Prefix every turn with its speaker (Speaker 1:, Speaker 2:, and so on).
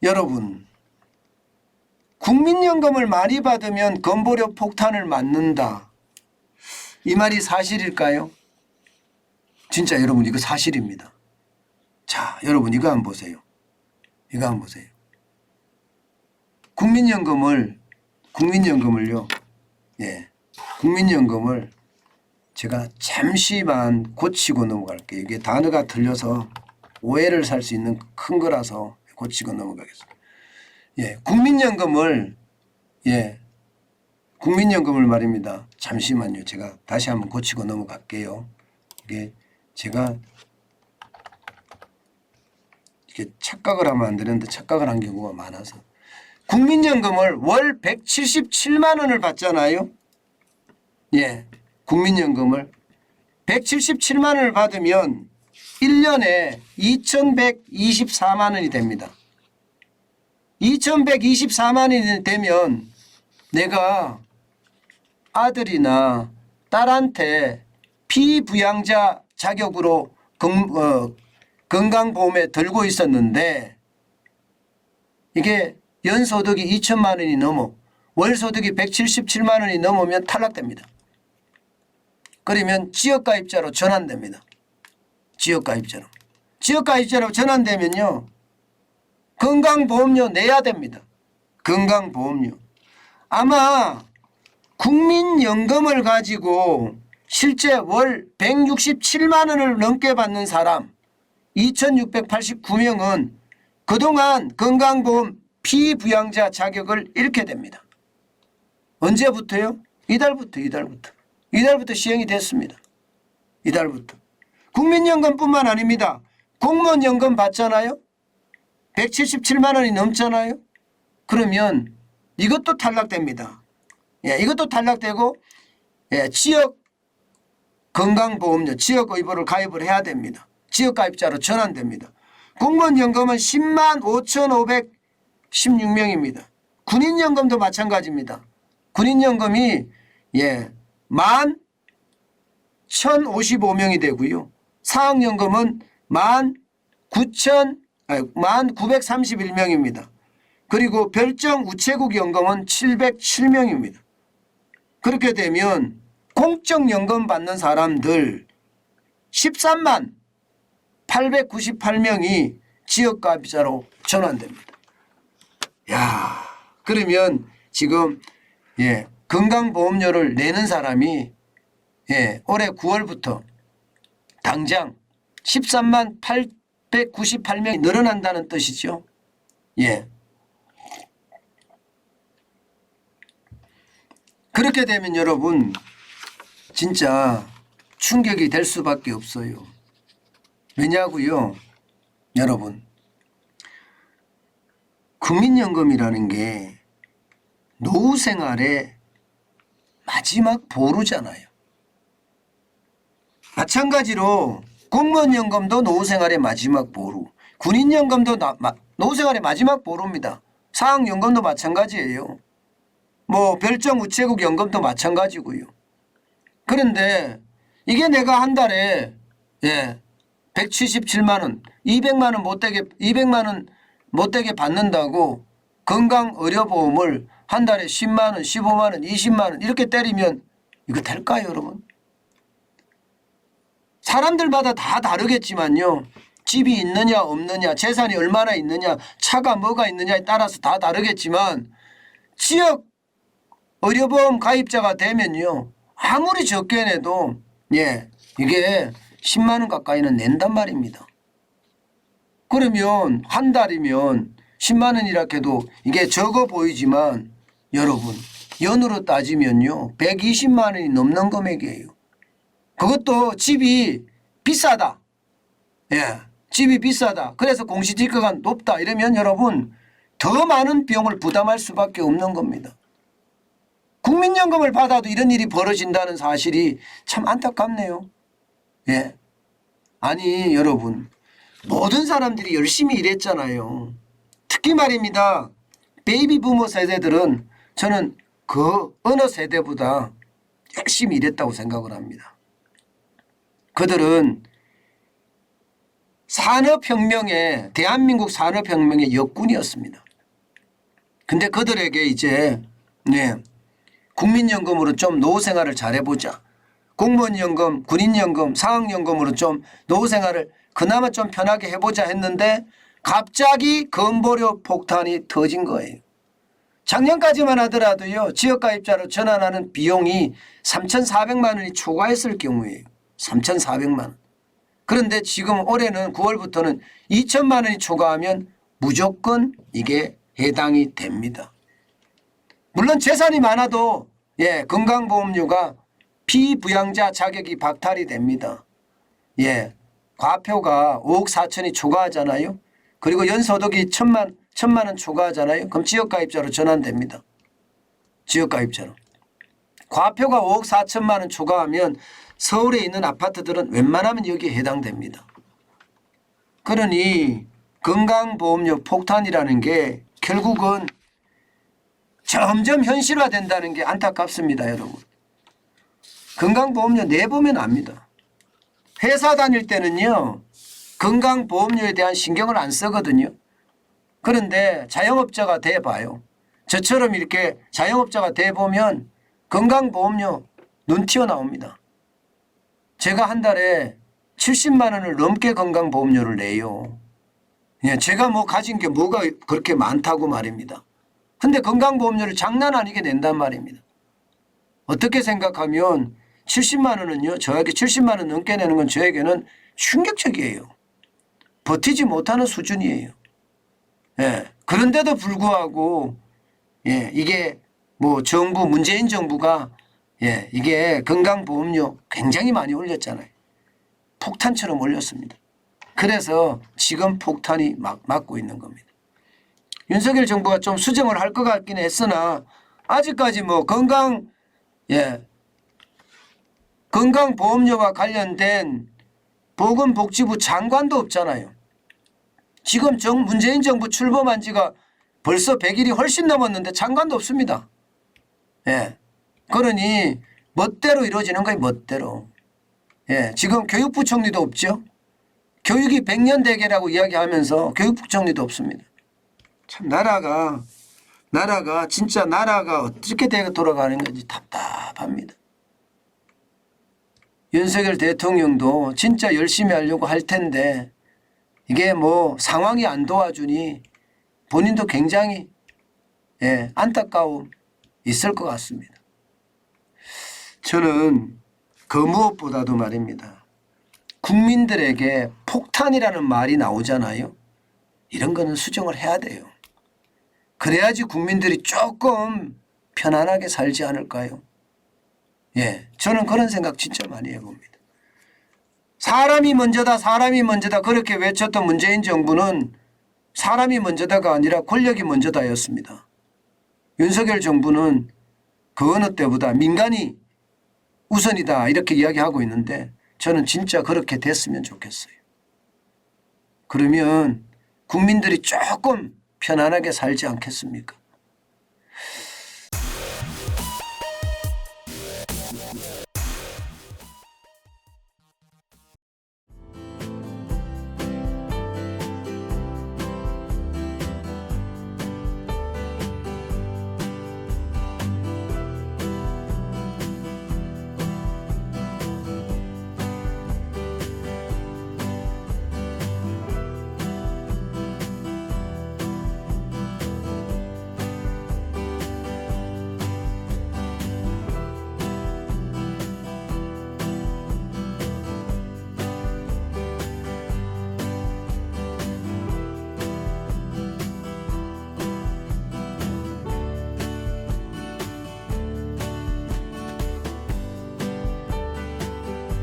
Speaker 1: 여러분, 국민연금을 많이 받으면 건보료 폭탄을 맞는다. 이 말이 사실일까요? 진짜 여러분 이거 사실입니다. 자, 여러분 이거 한번 보세요. 이거 한번 보세요. 국민연금을요. 예. 국민연금을 제가 잠시만 고치고 넘어갈게요. 이게 단어가 틀려서 오해를 살 수 있는 큰 거라서 고치고 넘어가겠습니다. 예. 국민연금을 말입니다. 잠시만요. 제가 다시 한번 고치고 넘어갈게요. 이게 제가 이게 착각을 하면 안 되는데 착각을 한 경우가 많아서. 국민연금을 월 177만 원을 받잖아요. 예, 국민연금을 177만 원을 받으면 1년에 2,124만 원이 됩니다. 2,124만 원이 되면 내가 아들이나 딸한테 피부양자 자격으로 건강보험에 들고 있었는데 이게 연소득이 2천만 원이 넘어 월소득이 177만 원이 넘으면 탈락됩니다. 그러면 지역가입자로 전환됩니다. 지역가입자로 전환되면요. 건강보험료 내야 됩니다. 건강보험료. 아마 국민연금을 가지고 실제 월 167만 원을 넘게 받는 사람 2,689명은 그동안 건강보험 피부양자 자격을 잃게 됩니다. 언제부터요? 이달부터 시행이 됐습니다. 이달부터. 국민연금뿐만 아닙니다. 공무원연금 받잖아요. 177만 원이 넘잖아요. 그러면 이것도 탈락됩니다. 예, 이것도 탈락되고 예, 지역 건강보험료 지역의료를 가입을 해야 됩니다. 지역가입자로 전환됩니다. 공무원연금은 10만 5,516명입니다. 군인연금도 마찬가지입니다. 군인연금이 예, 1만 1,055명이 되고요. 사학연금은 1931명입니다. 그리고 별정 우체국 연금은 707명입니다. 그렇게 되면 공적연금 받는 사람들 13만 898명이 지역가입자로 전환됩니다. 야, 그러면 지금 예, 건강보험료를 내는 사람이 예, 올해 9월부터 당장 13만 898명이 늘어난다는 뜻이죠. 예. 그렇게 되면 여러분 진짜 충격이 될 수밖에 없어요. 왜냐고요? 여러분 국민연금이라는 게 노후 생활의 마지막 보루잖아요. 마찬가지로 공무원연금도 노후 생활의 마지막 보루, 군인연금도 노후 생활의 마지막 보루입니다. 사학연금도 마찬가지예요. 뭐 별정 우체국 연금도 마찬가지고요. 그런데 이게 내가 한 달에 예, 177만 원, 200만 원 못되게 받는다고 건강의료보험을 한 달에 10만 원, 15만 원, 20만 원 이렇게 때리면 이거 될까요, 여러분? 사람들마다 다 다르겠지만요. 집이 있느냐 없느냐, 재산이 얼마나 있느냐, 차가 뭐가 있느냐에 따라서 다 다르겠지만 지역 의료보험 가입자가 되면요. 아무리 적게 내도 예, 이게 10만 원 가까이는 낸단 말입니다. 그러면 한 달이면 10만 원이라 해도 이게 적어 보이지만 여러분 연으로 따지면요. 120만 원이 넘는 금액이에요. 그것도 집이 비싸다. 예, 집이 비싸다. 그래서 공시지가가 높다. 이러면 여러분 더 많은 비용을 부담할 수밖에 없는 겁니다. 국민연금을 받아도 이런 일이 벌어진다는 사실이 참 안타깝네요. 예. 아니 여러분 모든 사람들이 열심히 일했잖아요. 특히 말입니다. 베이비 부모 세대들은 저는 그 어느 세대보다 열심히 일했다고 생각을 합니다. 그들은 산업혁명의 대한민국 산업혁명의 역군이었습니다. 근데 그들에게 이제 국민연금으로 좀 노후생활을 잘해보자. 공무원연금, 군인연금, 사학연금으로 좀 노후생활을 그나마 좀 편하게 해보자 했는데 갑자기 건보료 폭탄이 터진 거예요. 작년까지만 하더라도요. 지역가입자로 전환하는 비용이 3,400만 원이 초과했을 경우에요. 3,400만 원. 그런데 지금 올해는 9월부터는 2천만 원이 초과하면 무조건 이게 해당이 됩니다. 물론 재산이 많아도 건강보험료가 피부양자 자격이 박탈이 됩니다. 과표가 5억 4천이 초과하잖아요. 그리고 연소득이 1,000만 원 초과하잖아요. 그럼 지역가입자로 전환됩니다. 지역가입자로. 과표가 5억 4천만 원 초과하면 서울에 있는 아파트들은 웬만하면 여기에 해당됩니다. 그러니 건강보험료 폭탄이라는 게 결국은 점점 현실화된다는 게 안타깝습니다, 여러분. 건강보험료 내보면 압니다. 회사 다닐 때는요. 건강보험료에 대한 신경을 안 쓰거든요. 그런데 자영업자가 돼봐요. 저처럼 이렇게 자영업자가 돼보면 건강보험료 눈 튀어나옵니다. 제가 한 달에 70만 원을 넘게 건강보험료를 내요. 제가 뭐 가진 게 뭐가 그렇게 많다고 말입니다. 근데 건강보험료를 장난 아니게 낸단 말입니다. 어떻게 생각하면 70만 원은요. 저에게 70만 원 넘게 내는 건 저에게는 충격적이에요. 버티지 못하는 수준이에요. 그런데도 불구하고 이게 뭐 정부 문재인 정부가 이게 건강보험료 굉장히 많이 올렸잖아요. 폭탄처럼 올렸습니다. 그래서 지금 폭탄이 막 맞고 있는 겁니다. 윤석열 정부가 좀 수정을 할 것 같긴 했으나 아직까지 뭐 건강보험료와 관련된 보건복지부 장관도 없잖아요. 지금 문재인 정부 출범한 지가 벌써 100일이 훨씬 넘었는데 장관도 없습니다. 그러니 멋대로 이루어지는 거예요. 멋대로. 지금 교육부총리도 없죠. 교육이 100년 대계라고 이야기하면서 교육부총리도 없습니다. 참 나라가 진짜 나라가 어떻게 돌아가는 건지 답답합니다. 윤석열 대통령도 진짜 열심히 하려고 할 텐데 이게 뭐 상황이 안 도와주니 본인도 굉장히 안타까움 있을 것 같습니다. 저는 그 무엇보다도 말입니다. 국민들에게 폭탄이라는 말이 나오잖아요. 이런 거는 수정을 해야 돼요. 그래야지 국민들이 조금 편안하게 살지 않을까요? 저는 그런 생각 진짜 많이 해봅니다. 사람이 먼저다 사람이 먼저다 그렇게 외쳤던 문재인 정부는 사람이 먼저다가 아니라 권력이 먼저다였습니다. 윤석열 정부는 그 어느 때보다 민간이 우선이다 이렇게 이야기하고 있는데 저는 진짜 그렇게 됐으면 좋겠어요. 그러면 국민들이 조금 편안하게 살지 않겠습니까?